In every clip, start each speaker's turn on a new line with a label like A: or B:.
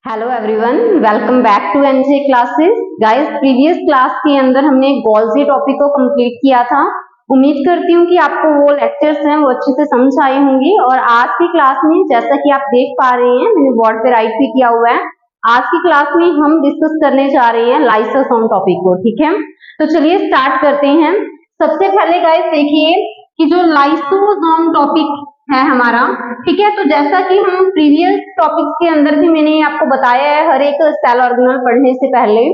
A: Hello everyone, welcome back to NJ classes. Guys, previous class के अंदर हमने Golgi topic को कंप्लीट किया था। उम्मीद करती हूँ कि आपको वो लेक्चर्स हैं वो अच्छे से समझ आए होंगे। और आज की क्लास में जैसा कि आप देख पा रहे हैं, मैंने बोर्ड पे राइट भी किया हुआ है। आज की क्लास में हम डिस्कस करने जा रहे हैं लाइसोसोम टॉपिक को। ठीक है, तो चलिए स्टार्ट करते हैं। सबसे पहले गाइस देखिए कि जो लाइसोसोम टॉपिक है हमारा, ठीक है, तो जैसा कि हम प्रीवियस टॉपिक्स के अंदर भी मैंने आपको बताया है हर एक सेल ऑर्गेनल पढ़ने से पहले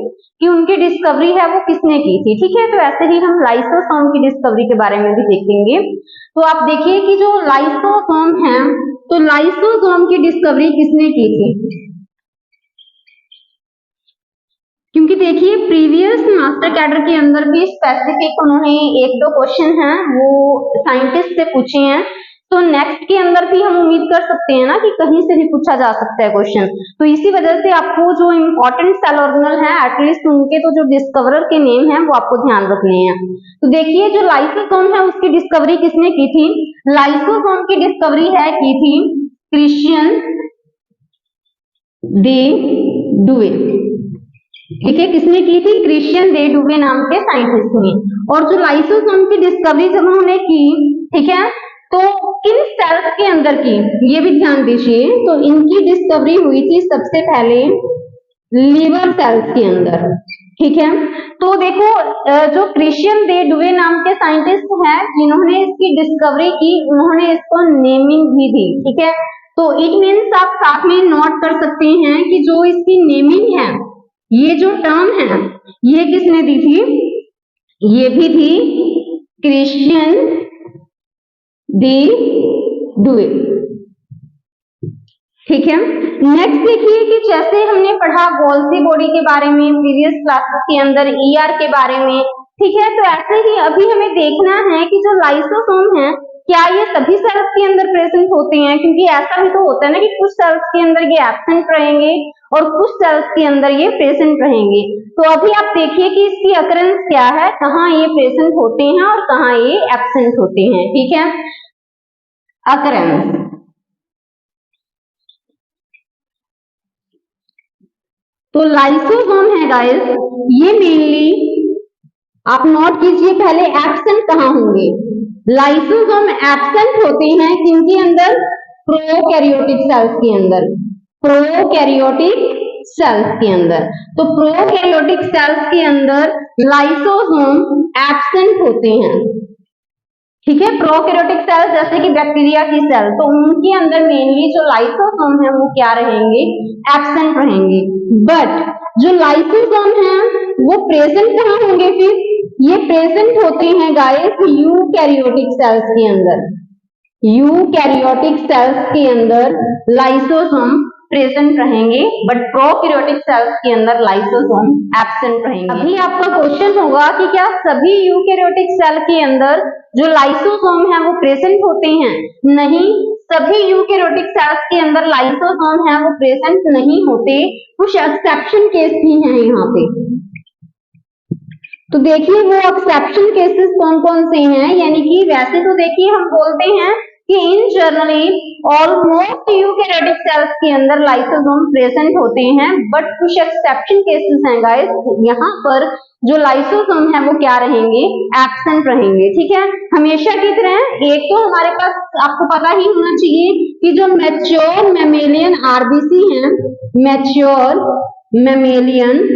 A: कि उनकी डिस्कवरी है वो किसने की थी। ठीक है, तो ऐसे ही हम लाइसोसोम की डिस्कवरी के बारे में भी देखेंगे। तो आप देखिए कि जो लाइसोसोम है, तो लाइसोसोम की डिस्कवरी किसने की थी, क्योंकि देखिए प्रीवियस मास्टर कैडर के अंदर भी स्पेसिफिक उन्होंने एक दो क्वेश्चन हैं वो साइंटिस्ट से पूछे हैं। तो नेक्स्ट के अंदर भी हम उम्मीद कर सकते हैं ना कि कहीं से भी पूछा जा सकता है क्वेश्चन। तो इसी वजह से आपको जो इम्पोर्टेंट सेल ऑर्गेनल है एटलीस्ट उनके तो जो डिस्कवरर के नेम है वो आपको ध्यान रखने हैं। तो देखिए जो लाइसोसोम है उसकी डिस्कवरी किसने की थी। लाइसोसोम की डिस्कवरी है की थी क्रिश्चियन डे डुवे। ठीक है, किसने की थी, क्रिश्चियन डे डुवे नाम के साइंटिस्ट ने। और जो लाइसोसोम की डिस्कवरी जब उन्होंने की, ठीक है, तो किन सेल्स के अंदर की, ये भी ध्यान दीजिए। तो इनकी डिस्कवरी हुई थी सबसे पहले लीवर सेल्स के अंदर। ठीक है, तो देखो जो क्रिश्चियन डे डुवे नाम के साइंटिस्ट हैं जिन्होंने इसकी डिस्कवरी की, उन्होंने इसको नेमिंग भी दी। ठीक है, तो इट मीन्स आप साथ में नोट कर सकते हैं कि जो इसकी नेमिंग है, ये जो टर्म है ये किसने दी थी, ये भी थी क्रिश्चियन डे डुवे। ठीक है, नेक्स्ट देखिए कि जैसे हमने पढ़ा गोल्जी बॉडी के बारे में प्रीवियस क्लासेस के अंदर, ईआर के बारे में। ठीक है, तो ऐसे ही अभी हमें देखना है कि जो लाइसोसोम है क्या ये सभी सेल्स के अंदर प्रेजेंट होते हैं, क्योंकि ऐसा भी तो होता है ना कि कुछ सेल्स के अंदर ये एब्सेंट रहेंगे और कुछ सेल्स के अंदर ये प्रेजेंट रहेंगे। तो अभी आप देखिए कि इसकी अकरेंस क्या है, कहाँ ये प्रेजेंट होते हैं और कहाँ ये एब्सेंट होते हैं। ठीक है, अकरेंस। तो लाइसोसोम है गाइस, ये मेनली आप नोट कीजिए पहले एब्सेंट कहाँ होंगे। लाइसोसोम एब्सेंट होते हैं किनके अंदर, प्रोकैरियोटिक सेल्स के अंदर। प्रोकैरियोटिक सेल्स के अंदर, तो प्रोकैरियोटिक सेल्स के अंदर लाइसोसोम एब्सेंट होते हैं। ठीक है, प्रोकैरियोटिक सेल्स जैसे कि बैक्टीरिया की सेल, तो उनके अंदर मेनली जो लाइसोसोम है वो क्या रहेंगे, एब्सेंट रहेंगे। बट जो लाइसोसोम है वो प्रेजेंट कहाँ होंगे, फिर ये प्रेजेंट होते हैं गाइस यूकैरियोटिक सेल्स के अंदर। यूकैरियोटिक सेल्स के अंदर लाइसोसोम प्रेजेंट रहेंगे, बट प्रोकैरियोटिक सेल्स के अंदर लाइसोसोम एब्सेंट रहेंगे। अभी आपका क्वेश्चन होगा कि क्या सभी यूकैरियोटिक सेल के अंदर जो लाइसोसोम है वो प्रेजेंट होते हैं। नहीं, सभी यूकैरियोटिक सेल्स के अंदर लाइसोसोम है वो प्रेजेंट नहीं होते, कुछ एक्सेप्शन केस भी हैं यहाँ पे। तो देखिए वो एक्सेप्शन केसेस कौन कौन से हैं, यानी कि वैसे तो देखिए हम बोलते हैं कि इन जनरली ऑलमोस्ट यूकैरियोटिक सेल्स के अंदर लाइसोसोम प्रेजेंट होते हैं, बट कुछ एक्सेप्शन केसेस हैं गाइस, यहाँ पर जो लाइसोसोम है वो क्या रहेंगे, एब्सेंट रहेंगे। ठीक है, हमेशा की तरह एक तो हमारे पास आपको पता ही होना चाहिए कि जो मैच्योर मैमेलियन आरबीसी है, मैच्योर मैमेलियन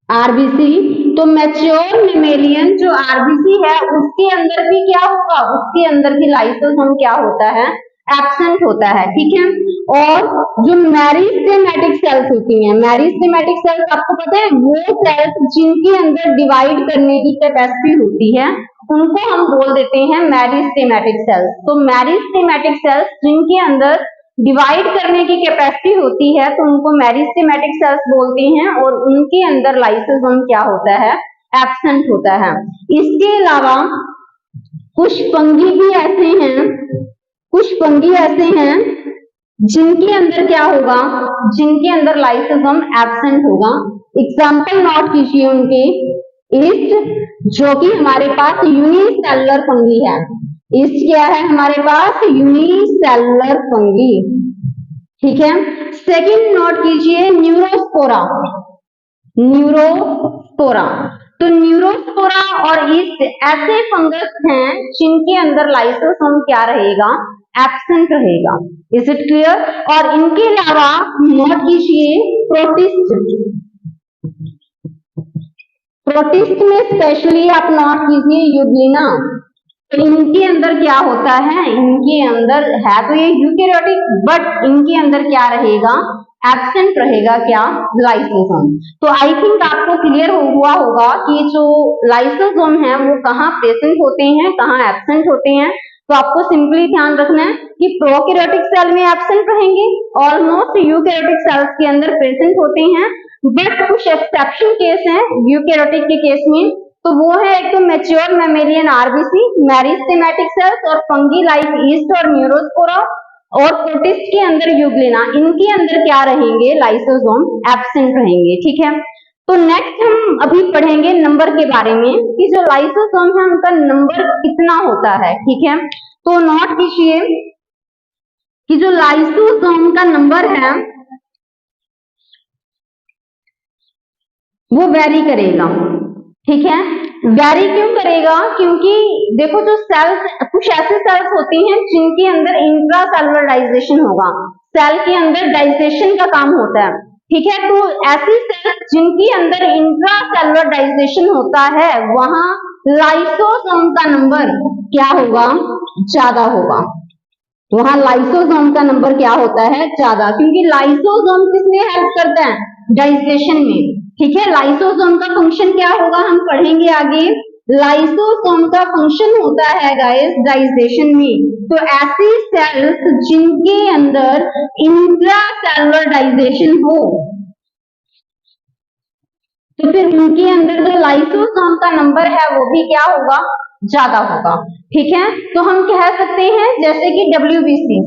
A: आरबीसी, तो मैच्योर मैमेलियन जो आरबीसी है उसके अंदर भी क्या होगा, उसके अंदर भी लाइसोसोम क्या होता है, एब्सेंट होता है। ठीक है, और जो मेरिस्टेमेटिक सेल्स होती हैं, मेरिस्टेमेटिक सेल्स आपको पता है वो सेल्स जिनके अंदर डिवाइड करने की कैपेसिटी होती है उनको हम बोल देते हैं मेरिस्टेमेटिक सेल्स। तो मेरिस्टेमेटिक सेल्स जिनके अंदर डिवाइड करने की कैपेसिटी होती है तो उनको मेरिस्टेमेटिक सेल्स बोलते हैं, और उनके अंदर लाइसोसोम क्या होता है, एब्सेंट होता है। इसके अलावा कुछ फंगी भी ऐसे हैं, कुछ फंगी ऐसे हैं जिनके अंदर क्या होगा, जिनके अंदर लाइसोसोम एब्सेंट होगा। एग्जाम्पल नोट कीजिए उनके, ईस्ट जो कि हमारे पास यूनिसेलुलर फंगी है। ईस्ट क्या है हमारे पास, यूनिसेलुलर फंगी। ठीक है। सेकंड नोट कीजिए न्यूरोस्पोरा। न्यूरोस्पोरा, तो न्यूरोस्पोरा और ईस्ट ऐसे फंगस हैं जिनके अंदर लाइसोसोम क्या रहेगा, एब्सेंट रहेगा। Is it clear? और इनके अलावा नोट कीजिए प्रोटिस्ट। प्रोटिस्ट में स्पेशली आप नोट कीजिए यूग्लिना। तो इनके अंदर क्या होता है, इनके अंदर है तो ये यूकेरियोटिक, बट इनके अंदर क्या रहेगा, एब्सेंट रहेगा क्या, लाइसोसोम। तो आई थिंक आपको क्लियर हुआ होगा कि जो लाइसोसोम है वो कहाँ प्रेजेंट होते हैं, कहाँ एब्सेंट होते हैं। तो आपको सिंपली ध्यान रखना है कि प्रोकैरियोटिक सेल में एब्सेंट रहेंगे, ऑलमोस्ट यूकेरियोटिक सेल्स के अंदर प्रेजेंट होते हैं, बट कुछ एक्सेप्शन केस हैं यूकेरियोटिक के केस में। तो वो है एक तो mature mammalian RBC, meristematic cells और फंगी लाइक ईस्ट और न्यूरोस्पोरा, और प्रोटिस्ट के अंदर यूग्लिना। इनके अंदर क्या रहेंगे, लाइसोसोम एब्सेंट रहेंगे। ठीक है। तो नेक्स्ट हम अभी पढ़ेंगे नंबर के बारे में कि जो लाइसोसोम है उनका नंबर कितना होता है। ठीक है। तो नोट कीजिए कि जो लाइसोसोम का नंबर है वो वेरी करेगा। ठीक है। वेरी क्यों करेगा, क्योंकि देखो जो सेल्स, कुछ ऐसे सेल्स होती हैं जिनके अंदर इंट्रा सेलुलर डाइजेशन होगा, सेल के अंदर डाइजेशन का काम होता है। ठीक है। तो ऐसी सेल्स जिनके अंदर इंट्रा सेलुलर डाइजेशन होता है वहां लाइसोसोम का नंबर क्या होगा, ज्यादा होगा। वहां लाइसोसोम का नंबर क्या होता है, ज्यादा, क्योंकि लाइसोसोम किसमें हेल्प करता है, डाइजेशन में। ठीक है। लाइसोसोम का फंक्शन क्या होगा हम पढ़ेंगे आगे। लाइसोसोम का फंक्शन होता है गाइस डाइजेशन में। तो ऐसी सेल्स जिनके अंदर इंट्रासेलुलर डाइजेशन हो तो फिर उनके अंदर जो लाइसोसोम का नंबर है वो भी क्या होगा, ज्यादा होगा। ठीक है। तो हम कह सकते हैं जैसे कि WBC,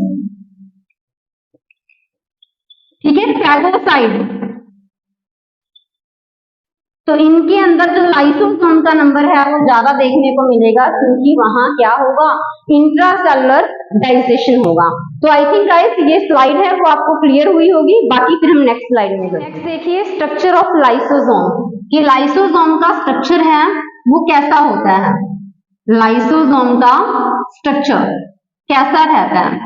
A: ठीक है, फैगोसाइड, तो इनके अंदर जो लाइसोसोम का नंबर है वो ज्यादा देखने को मिलेगा, क्योंकि वहां क्या होगा, इंट्रासेलुलर डाइजेशन होगा। तो आई थिंक गाइस ये स्लाइड है वो आपको क्लियर हुई होगी, बाकी फिर हम नेक्स्ट स्लाइड में नेक्स्ट देखिए स्ट्रक्चर ऑफ लाइसोसोम, कि लाइसोसोम का स्ट्रक्चर है वो कैसा होता है। लाइसोसोम का स्ट्रक्चर कैसा रहता है।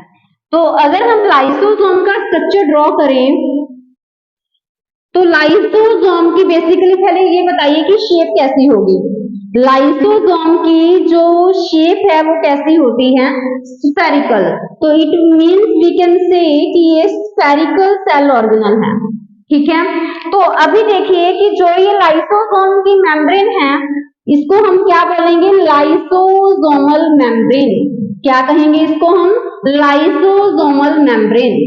A: तो अगर हम लाइसोसोम का स्ट्रक्चर ड्रॉ करें तो लाइसोसोम की बेसिकली पहले ये बताइए कि शेप कैसी होगी। लाइसोसोम की जो शेप है वो कैसी होती है, स्फेरिकल। तो it means we can say कि ये स्फेरिकल सेल ऑर्गेनल है। ठीक है। तो अभी देखिए कि जो ये लाइसोसोम की मेम्ब्रेन है इसको हम क्या बोलेंगे, लाइसोसोमल मेम्ब्रेन। क्या कहेंगे इसको हम, लाइसोसोमल मेम्ब्रेन।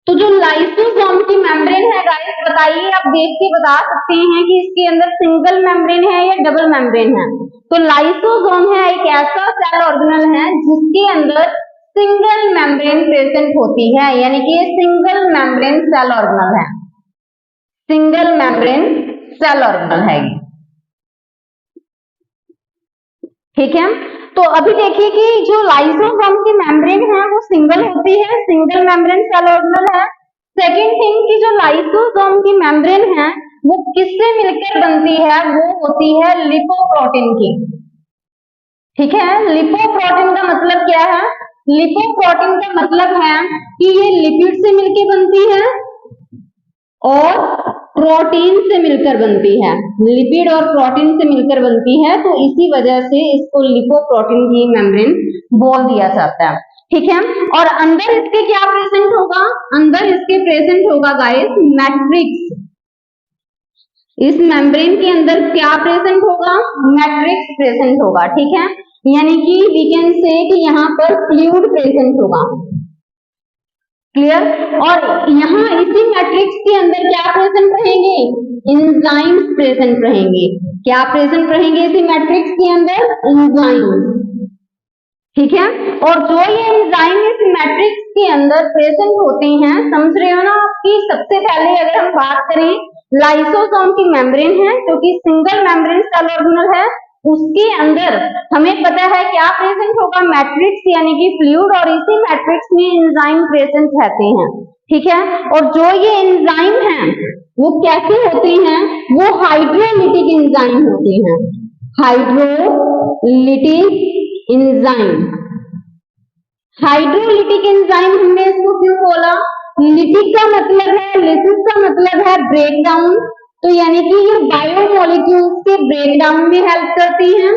A: तो जो लाइसोसोम की मेम्ब्रेन है गाइस, बताइए आप देख के बता सकते हैं कि इसके अंदर सिंगल मेम्ब्रेन है या डबल मेम्ब्रेन है। तो लाइसोसोम है एक ऐसा सेल ऑर्गेनल है जिसके अंदर सिंगल मेम्ब्रेन प्रेजेंट होती है, यानी कि ये सिंगल मेम्ब्रेन सेल ऑर्गेनल है, सिंगल मेम्ब्रेन सेल ऑर्गेनल है। ठीक है। तो अभी देखिए कि जो लाइसोसोम की मेम्ब्रेन है वो सिंगल होती है, सिंगल मेम्ब्रेन सेल ऑर्गेनल है। सेकेंड थिंग कि जो लाइसोसोम की मेम्ब्रेन है वो किससे मिलकर बनती है, वो होती है लिपोप्रोटीन की। ठीक है। लिपोप्रोटीन का मतलब क्या है, लिपोप्रोटीन का मतलब है कि ये लिपिड से मिलकर बनती है और प्रोटीन से मिलकर बनती है, लिपिड और प्रोटीन से मिलकर बनती है, तो इसी वजह से इसको लिपोप्रोटीन की मेम्ब्रेन बोल दिया जाता है। ठीक है। और अंदर इसके क्या प्रेजेंट होगा, अंदर इसके प्रेजेंट होगा गाइस मैट्रिक्स। इस मेम्ब्रेन के अंदर क्या प्रेजेंट होगा, मैट्रिक्स प्रेजेंट होगा। ठीक है। यानी कि वी कैन से कि यहाँ पर फ्लूइड प्रेजेंट होगा। क्लियर। और यहाँ इसी मैट्रिक्स के अंदर क्या प्रेजेंट रहेंगे, एंजाइम्स प्रेजेंट रहेंगे। क्या प्रेजेंट रहेंगे इसी मैट्रिक्स के अंदर, एंजाइम्स। ठीक है। और जो ये एंजाइम इस मैट्रिक्स के अंदर प्रेजेंट होते हैं, समझ रहे हो ना आपकी। सबसे पहले अगर हम बात करें लाइसोसोम की मेम्ब्रेन है जो कि सिंगल मेम्ब्रेन सेल ऑर्गेनल है, उसके अंदर हमें पता है क्या प्रेजेंट होगा, मैट्रिक्स यानी कि फ्लूइड, और इसी मैट्रिक्स में एंजाइम प्रेजेंट रहते हैं, ठीक है। और जो ये एंजाइम हैं वो कैसे होते हैं, वो हाइड्रोलिटिक एंजाइम होते हैं, हाइड्रोलिटिक एंजाइम। हाइड्रोलिटिक एंजाइम हमने इसको क्यों बोला, लिटिक का मतलब है, लिसिस का मतलब है ब्रेकडाउन, तो यानी कि ये बायोमोलिक्यूल्स के ब्रेकडाउन में हेल्प करती हैं।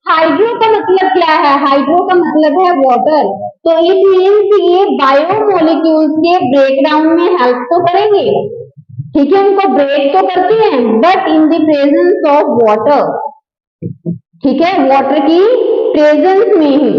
A: हाइड्रो का मतलब क्या है, हाइड्रो का मतलब है वाटर, तो इट मीन्स ये बायोमोलिक्यूल्स के ब्रेकडाउन में हेल्प तो करेंगे, ठीक है, उनको ब्रेक तो करते हैं, but in the presence of water, ठीक है, वाटर की प्रेजेंस में ही।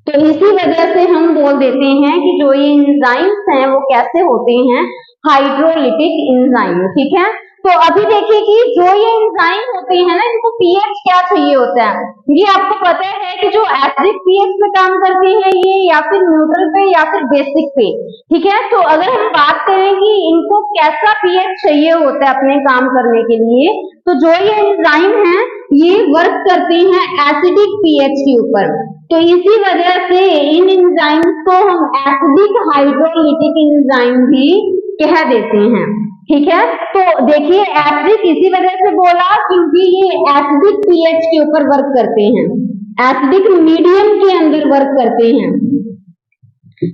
A: तो इसी वजह से हम बोल देते हैं कि जो ये एंजाइम्स हैं वो कैसे होते हैं, हाइड्रोलिटिक एंजाइम, ठीक है। तो अभी देखिए कि जो ये एंजाइम होते हैं ना, इनको पीएच क्या चाहिए होता है, ये आपको पता है कि जो एसिडिक पीएच पे काम करते हैं ये, या फिर न्यूट्रल पे या फिर बेसिक पे, ठीक है। तो अगर हम बात करें कि इनको कैसा पीएच चाहिए होता है अपने काम करने के लिए, तो जो ये एंजाइम है ये वर्क करते हैं एसिडिक पीएच के ऊपर, तो इसी वजह से इन एंजाइम्स को हम एसिडिक हाइड्रोलिटिक एंजाइम भी कह देते हैं, ठीक है। तो देखिए एसिडिक इसी वजह से बोला क्योंकि ये एसिडिक पीएच के ऊपर वर्क करते हैं, एसिडिक मीडियम के अंदर वर्क करते हैं,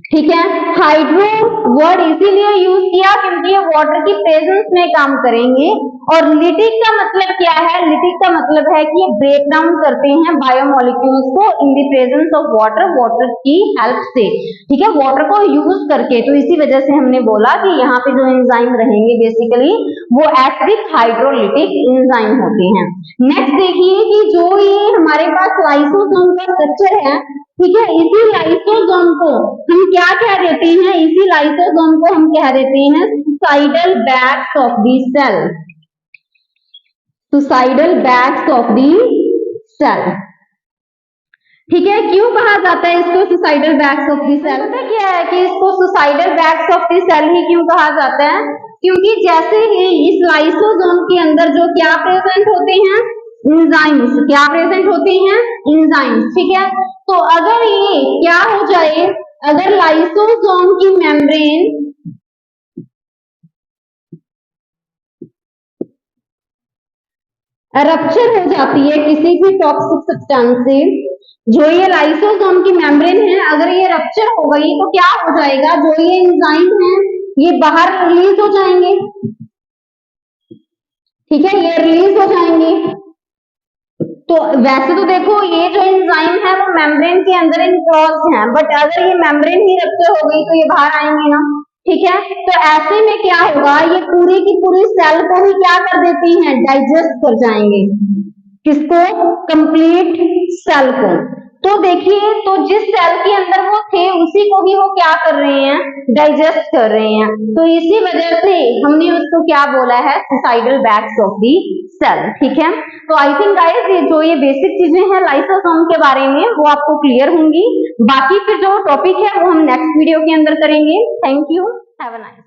A: ठीक है। हाइड्रो वर्ड इसीलिए यूज किया क्योंकि ये वाटर की प्रेजेंस में काम करेंगे, और लिटिक का मतलब क्या है, लिटिक का मतलब है कि ये ब्रेक डाउन करते हैं बायोमोलिक्यूल्स को in the presence of water, water की हेल्प से, ठीक है, वाटर को यूज करके। तो इसी वजह से हमने बोला कि यहाँ पे जो एंजाइम रहेंगे बेसिकली वो एसिडिक हाइड्रोलिटिक एंजाइम होते हैं। नेक्स्ट देखिए कि जो ये हमारे पास लाइसोसोम का स्ट्रक्चर है, ठीक है, इसी लाइसोसोम को हम क्या कह देते हैं, इसी लाइसोसोम को हम कह देते हैं suicidal bags of the cell, suicidal bags of the cell, ठीक है। क्यों कहा जाता है इसको suicidal bags of the cell, पता क्या है कि इसको suicidal bags of the cell ही क्यों कहा जाता है, क्योंकि जैसे ही इस लाइसोसोम के अंदर जो क्या प्रेजेंट होते हैं, एंजाइम्स, क्या प्रेजेंट होते हैं, एंजाइम्स, ठीक है। तो अगर ये क्या हो जाए, अगर लाइसोसोम की मेम्ब्रेन रप्चर हो जाती है किसी भी टॉक्सिक सब्सटेंस से, जो ये लाइसोसोम की मेम्ब्रेन है अगर ये रप्चर हो गई तो क्या हो जाएगा, जो ये एंजाइम है ये बाहर रिलीज हो जाएंगे, ठीक है, ये रिलीज हो जाएंगे। तो वैसे तो देखो ये जो एंजाइम है वो मेम्ब्रेन के अंदर इनक्लोज है, बट अगर ये मेम्ब्रेन ही रप्चर हो गई तो ये बाहर आएंगे ना, ठीक है। तो ऐसे में क्या होगा, ये पूरी की पूरी सेल को ही क्या कर देती हैं, डाइजेस्ट कर जाएंगे, किसको, कंप्लीट सेल को। तो देखिए तो जिस सेल के अंदर वो थे उसी को ही वो क्या कर रहे हैं, डाइजेस्ट कर रहे हैं, तो इसी वजह से हमने उसको क्या बोला है, suicidal bags of the cell, ठीक है। तो आई थिंक गाइस ये जो ये बेसिक चीजें हैं लाइसोसोम के बारे में वो आपको क्लियर होंगी, बाकी फिर जो टॉपिक है वो हम नेक्स्ट वीडियो के अंदर करेंगे। Thank you, have a nice